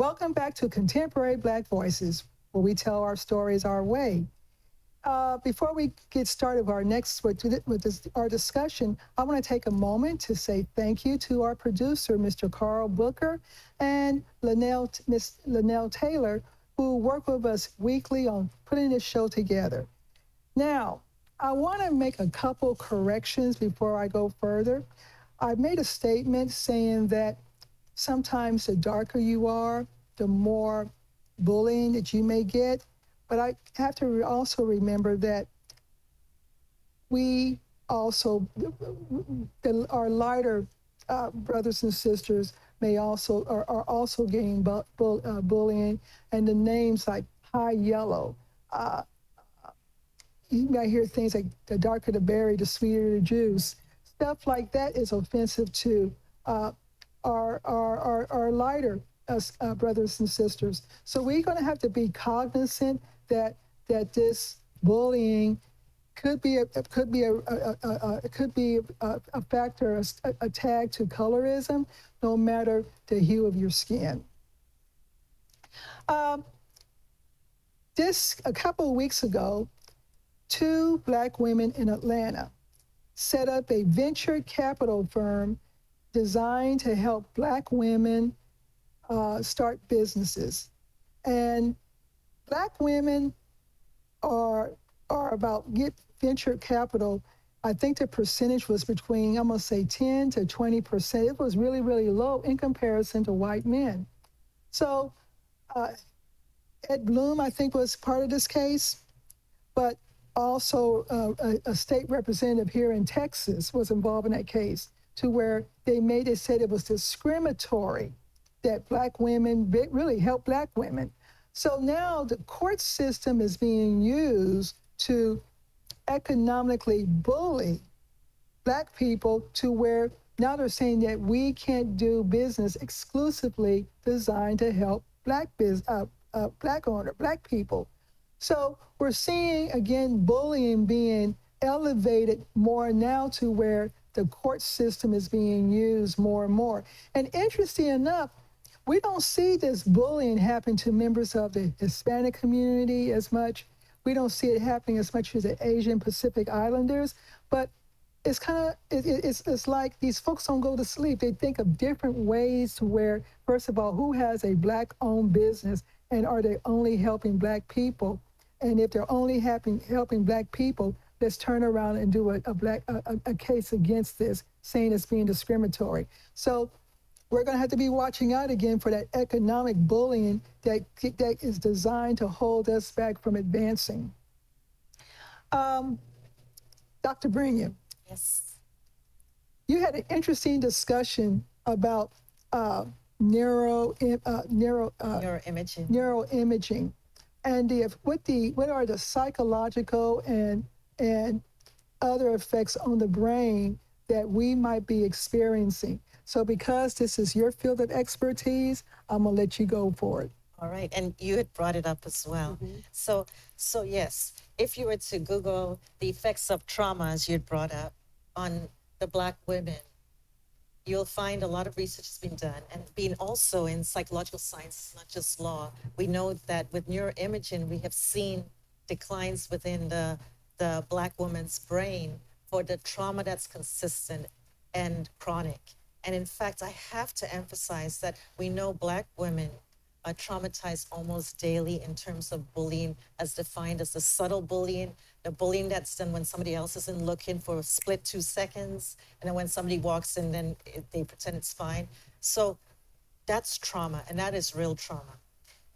Welcome back to Contemporary Black Voices, where we tell our stories our way. Before we get started with our next our discussion, I want to take a moment to say thank you to our producer, Mr. Carl Booker, and Miss Linnell Taylor, who work with us weekly on putting this show together. Now, I want to make a couple corrections before I go further. I made a statement saying that sometimes the darker you are, the more bullying that you may get. But I have to also remember that we also, our lighter brothers and sisters may also are also getting bullying, and the names like high yellow. Uh, you might hear things like the darker the berry, the sweeter the juice. Stuff like that is offensive to uh, our lighter brothers and sisters. So we're going to have to be cognizant that this bullying could be a factor, a tag to colorism, no matter the hue of your skin. Um, this a couple of weeks ago, two Black women in Atlanta set up a venture capital firm designed to help Black women start businesses. And Black women are about get venture capital. I think the percentage was between, I'm gonna say 10 to 20%. It was really, really low in comparison to white men. So uh, Ed Bloom, I think, was part of this case, but also a state representative here in Texas was involved in that case, to where they said it was discriminatory that Black women really help Black women. So now the court system is being used to economically bully Black people, to where now they're saying that we can't do business exclusively designed to help Black people. So we're seeing again bullying being elevated more now, to where the court system is being used more and more. And interesting enough, we don't see this bullying happen to members of the Hispanic community as much. We don't see it happening as much as the Asian Pacific Islanders, but it's kind of it's like these folks don't go to sleep. They think of different ways to where, first of all, who has a Black-owned business, and are they only helping Black people? And if they're only helping Black people, let's turn around and do a case against this, saying it's being discriminatory. So we're going to have to be watching out again for that economic bullying that is designed to hold us back from advancing. Dr. Brigham, Yes. you had an interesting discussion about neuro, Neuroimaging. neuroimaging, and what are the psychological and other effects on the brain that we might be experiencing. So because this is your field of expertise, I'm gonna let you go for it. All right. And you had brought it up as well. So yes, if you were to Google the effects of trauma, as you had brought up, on the Black women, you'll find a lot of research has been done, and being also in psychological science, not just law. We know that with neuroimaging, we have seen declines within the Black woman's brain for the trauma that's consistent and chronic. And in fact, I have to emphasize that we know Black women are traumatized almost daily in terms of bullying, as defined as the subtle bullying, the bullying that's done when somebody else isn't looking for a split 2 seconds, and then when somebody walks in, then they pretend it's fine. So that's trauma, and that is real trauma.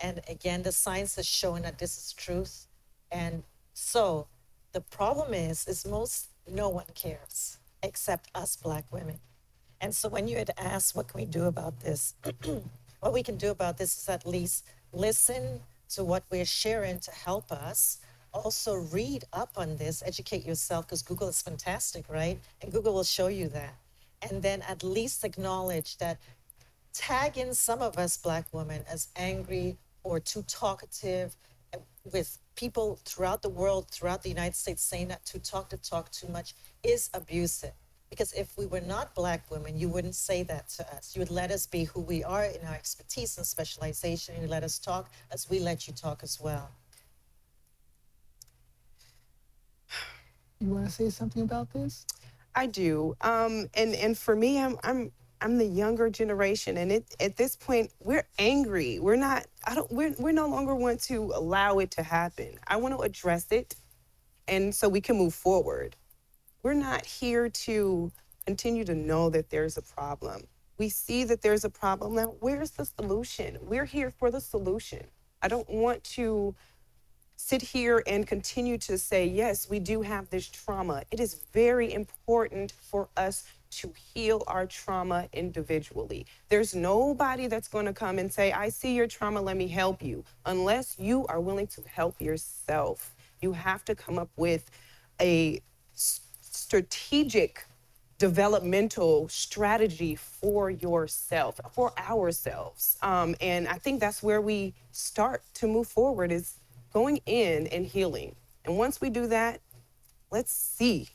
And again, the science has shown that this is truth. And so the problem is most no one cares except us Black women. And so when you had asked, what can we do about this? What we can do about this is at least listen to what we're sharing to help us. Also read up on this, educate yourself, because Google is fantastic, right? And Google will show you that. And then at least acknowledge that, tag in some of us Black women as angry or too talkative, with people throughout the world, throughout the United States, saying that to talk too much is abusive. Because if we were not Black women, you wouldn't say that to us. You would let us be who we are in our expertise and specialization. You let us talk as we let you talk as well. You want to say something about this? I do. And for me, I'm the younger generation, and at this point, we're angry. We're not. We're no longer want to allow it to happen. I want to address it, and so we can move forward. We're not here to continue to know that there's a problem. We see that there's a problem. Now, where's the solution? We're here for the solution. I don't want to sit here and continue to say, yes, we do have this trauma. It is very important for us to heal our trauma individually. There's nobody that's going to come and say, I see your trauma, let me help you, unless you are willing to help yourself. You have to come up with a strategic developmental strategy for yourself, for ourselves. And I think that's where we start to move forward, is going in and healing. And once we do that, let's see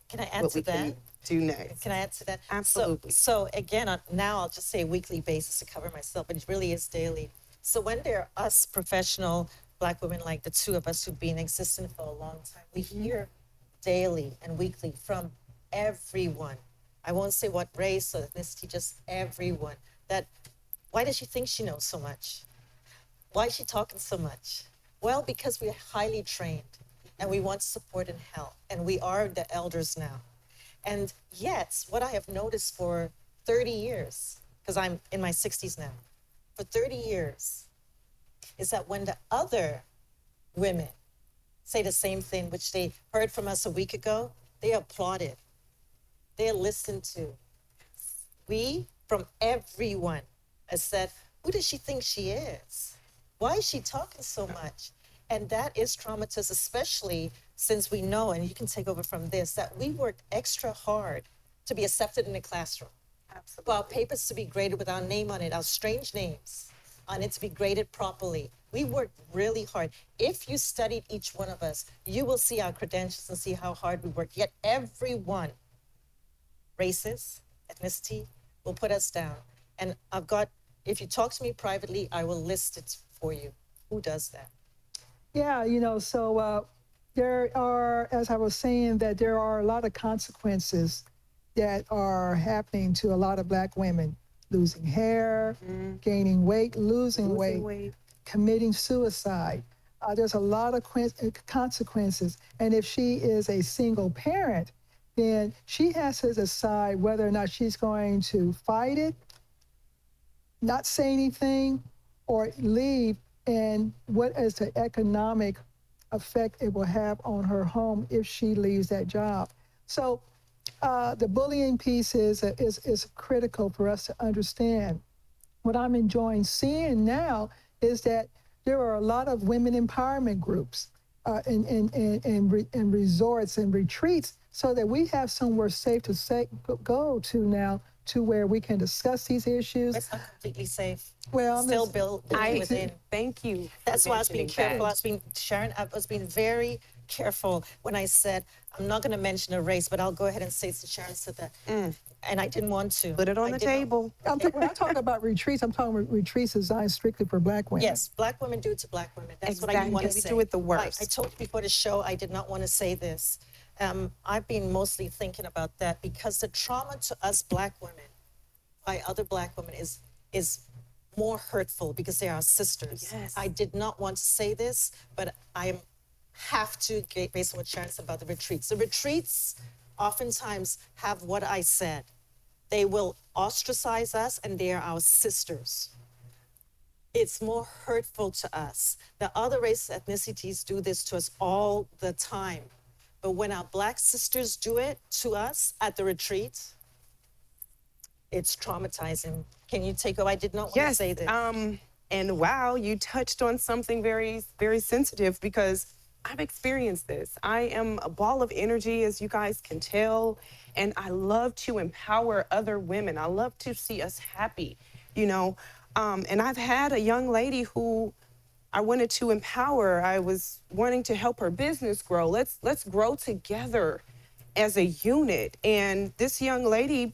Can I add what to we that? can do next. Can I add to that? Absolutely. So again, now I'll just say weekly basis to cover myself, but it really is daily. So when there are us professional Black women like the two of us who've been existing for a long time, we hear daily and weekly from everyone. I won't say what race or ethnicity, just everyone. That, why does she think she knows so much? Why is she talking so much? Well, because we're highly trained and we want support and help, and we are the elders now. And yet, what I have noticed for 30 years, because I'm in my 60s now, for 30 years, is that when the other women say the same thing, which they heard from us a week ago, they applauded, they are listened to. We, from everyone, has said, who does she think she is? Why is she talking so much? And that is traumatized, especially since we know, and you can take over from this, that we worked extra hard to be accepted in the classroom. Absolutely. For our papers to be graded with our name on it, our strange names on it to be graded properly. We worked really hard. If you studied each one of us, you will see our credentials and see how hard we worked. Yet everyone, races, ethnicity, will put us down. And I've got, if you talk to me privately, I will list it for you. Who does that? Yeah, so there are, as I was saying, that there are a lot of consequences that are happening to a lot of Black women: losing hair, gaining weight, losing weight, committing suicide. There's a lot of consequences. And if she is a single parent, then she has to decide whether or not she's going to fight it, not say anything, or leave, and what is the economic effect it will have on her home if she leaves that job. So the bullying piece is critical for us to understand. What I'm enjoying seeing now is that there are a lot of women empowerment groups and resorts and retreats, so that we have somewhere safe to go to now, to where we can discuss these issues. It's not completely safe. Well, Still building within. Thank you. That's why I was being careful. That. Sharon, I was being very careful when I said, I'm not going to mention a race, but I'll go ahead and say, so Sharon said that. And I didn't want to. Put it on the table. When I talk about retreats, I'm talking about retreats designed strictly for Black women. Yes, Black women do it to Black women. That's what I didn't want to We say. do it the worst. I told you before the show, I did not want to say this. I've been mostly thinking about that because the trauma to us Black women by other Black women is more hurtful because they are our sisters. Yes. I did not want to say this, but I have to, based on what Sharon said about the retreats. The retreats oftentimes have what I said. They will ostracize us, and they are our sisters. It's more hurtful to us. The other races, ethnicities do this to us all the time. But when our Black sisters do it to us at the retreat, it's traumatizing. Can you take over? I did not want to say this. And wow, you touched on something very, very sensitive, because I've experienced this. I am a ball of energy, as you guys can tell, and I love to empower other women. I love to see us happy, and I've had a young lady who I wanted to empower. I was wanting to help her business grow. Let's grow together. as a unit. And this young lady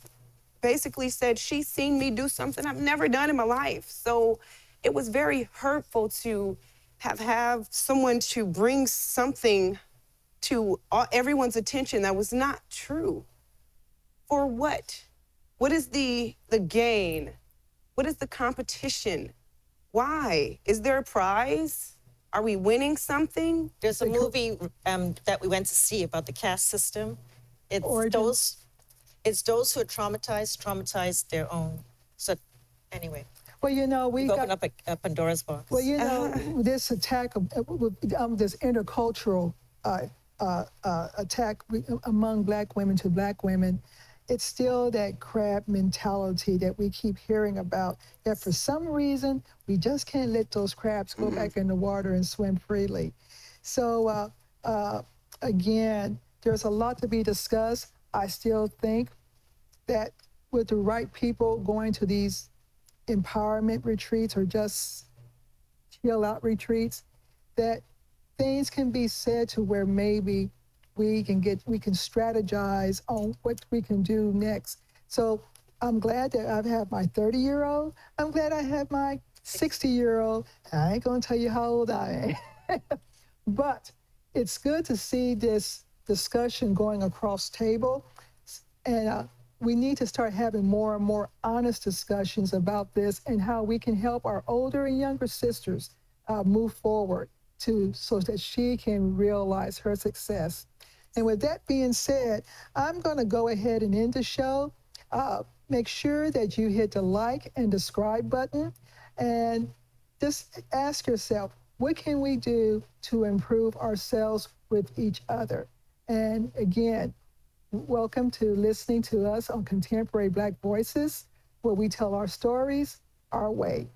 basically said she's seen me do something I've never done in my life. So it was very hurtful to have someone to bring something to everyone's attention that was not true. For what? What is the gain? What is the competition? Why? Is there a prize? Are we winning something? There's a movie that we went to see about the caste system. Origins. It's those who are traumatized their own. So anyway, Well, you know, we we've opened got, up a Pandora's box. well, you know, this attack of this intercultural attack among black women to black women, it's still that crab mentality that we keep hearing about, that for some reason, we just can't let those crabs go back in the water and swim freely. So again, there's a lot to be discussed. I still think that with the right people going to these empowerment retreats or just chill out retreats, that things can be said to where maybe we can strategize on what we can do next. So I'm glad that I've had my 30-year-old. I'm glad I had my 60-year-old. I ain't gonna tell you how old I am. But it's good to see this discussion going across table. And we need to start having more and more honest discussions about this and how we can help our older and younger sisters move forward so that she can realize her success. And with that being said, I'm going to go ahead and end the show. Make sure that you hit the like and subscribe button, and just ask yourself, what can we do to improve ourselves with each other? And again, welcome to listening to us on Contemporary Black Voices, where we tell our stories our way.